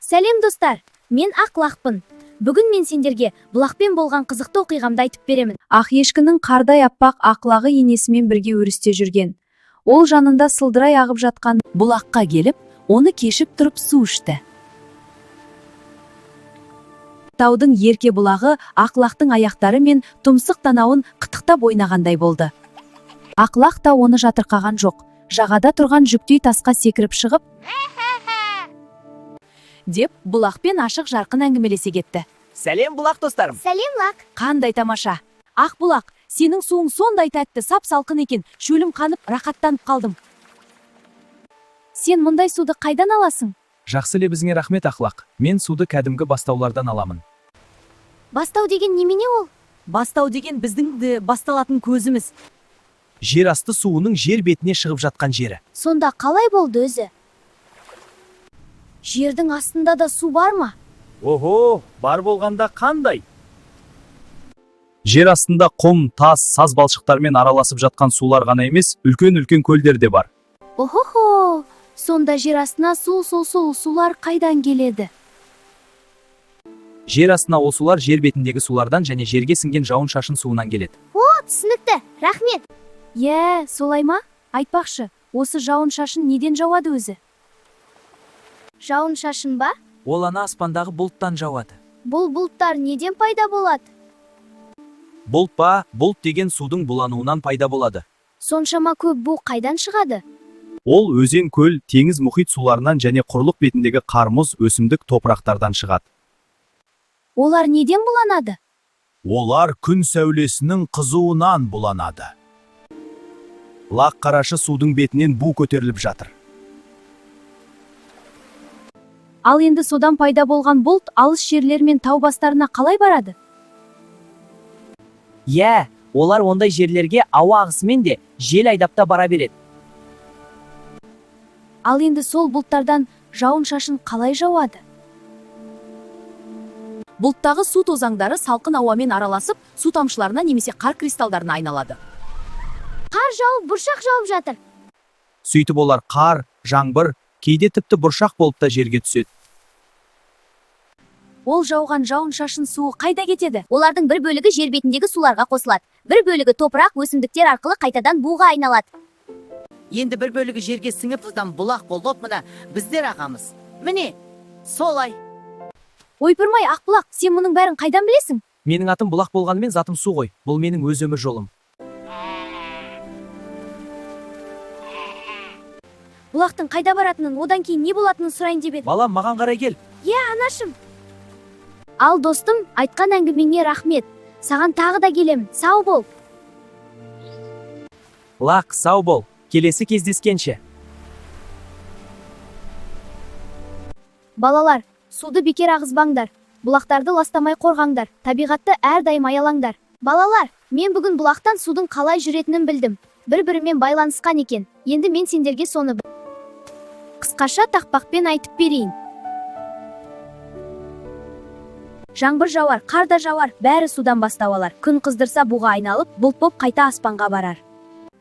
Сәлем достар, мен Ақлақпын. Бүгін мен сендерге бұлақпен болған қызықты оқиғамды айтып беремін. Ақ ешкінің қардай аппақ ақлағы енесімен бірге өрісте жүрген. Ол жанында сылдырай ағып жатқан бұлаққа келіп, оны кешіп тұрып су ішті. Таудың ерке бұлағы ақлақтың аяқтары мен тұмсық танауын қытықтап ойнағандай болды. Ақлақ та оны жатырқаған жоқ. Жағада тұрған жүктей тасқа секіріп шығып, деп бұлақпен ашық жарқын әңгімелесе кетті. Сәлем бұлақ достарым. Сәлем Лақ. Қандай тамаша. Ақ бұлақ, сенің суың сондай тәтті, сап-салқын екен. Шөлім қанып, рақаттанып қалдым. Сен мұндай суды қайдан аласың? Жақсы лебізіңе рахмет Ақлақ. Мен суды кәдімгі бастаулардан аламын. Бастау деген немене ол? Бастау деген біздің басталатын көзіміз. Жер асты суының жер бетіне шығып жатқан жері. Сонда қалай болды өзі? Жердің астында да су бар ма? Охо, бар болғанда қандай? Жер астында құм, тас, саз балшықтармен араласып жатқан сулар ғана емес, үлкен-үлкен көлдер де бар. Охо, сонда жер астына сол сулар қайдан келеді? Жер астына ол сулар жер бетіндегі сулардан және жерге сіңген жауын-шашын суынан келеді. Түсінікті, рахмет. Солай ма? Айтпақшы, осы жауын-шашын неден жауады өзі? Жауын-шашын ба? Ол ана аспандағы бұлттан жауады. Бұл бұлттар неден пайда болады? Бұлт па, бұлт деген судың булануынан пайда болады. Соншама көп бу қайдан шығады? Ол өзен, көл, теңіз, мұхит суларынан және құрлық бетіндегі қар, мұз, өсімдік топырақтардан шығады. Олар неден буланады? Олар күн сәулесінің қызуынан буланады. Лақ қарашы судың бетінен бу көтеріліп жатыр. Ал енді содан пайда болған бұлт алыс жерлер мен тау бастарына қалай барады? Олар ондай жерлерге ауа ағысымен де жел айдапта бара береді. Ал енді сол бұлттардан жауын-шашын қалай жауады? Бұлттағы су тозаңдары салқын ауамен араласып, су тамшыларына немесе қар кристалдарына айналады. Қар жауып, бұршақ жауып жатыр. Сөйтіп олар қар, жаңбыр, кейде тіпті бұршақ болып та жерге түседі. Ол жауған жауын-шашын суы қайда кетеді? Олардың бір бөлігі жер бетіндегі суларға қосылады. Бір бөлігі топырақ, өсімдіктер арқылы қайтадан буға айналады. Енді бір бөлігі жерге сіңіп содан бұлақ болып мына біздер ағамыз. Міне, солай. Ойпырмай, Ақбұлақ, сен мұның бәрін қайдан білесің? Менің атым бұлақ болғанымен затым су ғой. Бұл менің өз өмір жолым. Бұлақтың қайда баратынын, одан кейін не болатынын сұрайын деп едім. Балам, маған қарай кел. Анашым. Ал достым, айтқан әңгімеңе рахмет. Саған тағы да келемін. Сау бол. Лақ, сау бол. Келесі кездескенше. Балалар, суды бекер ағызбаңдар. Бұлақтарды ластамай қорғаңдар. Табиғатты әрдайым аялаңдар. Балалар, мен бүгін бұлақтан судың қалай жүретінін білдім. Бір-бірімен байланысқан екен. Енді мен сендерге соны қысқаша тақпақпен айтып берейін. Жаңбыр жауар, қар да жауар, бәрі судан бастау алар. Күн қыздырса буға айналып, бұлт боп қайта аспанға барар.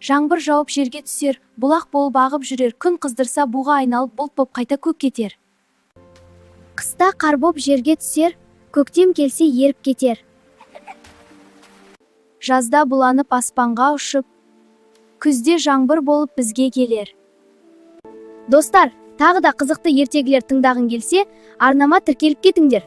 Жаңбыр жауып жерге түсер, бұлақ болып ағып жүрер, күн қыздырса буға айналып, бұлт боп қайта көк кетер. Қыста қар боп жерге түсер, көктем келсе еріп кетер. Жазда бұланып аспанға ұшып, күзде жаңбыр болып бізге келер. Достар, тағы да қызықты ертегілер тыңдағың келсе, арнама тіркеліп кетіңдер.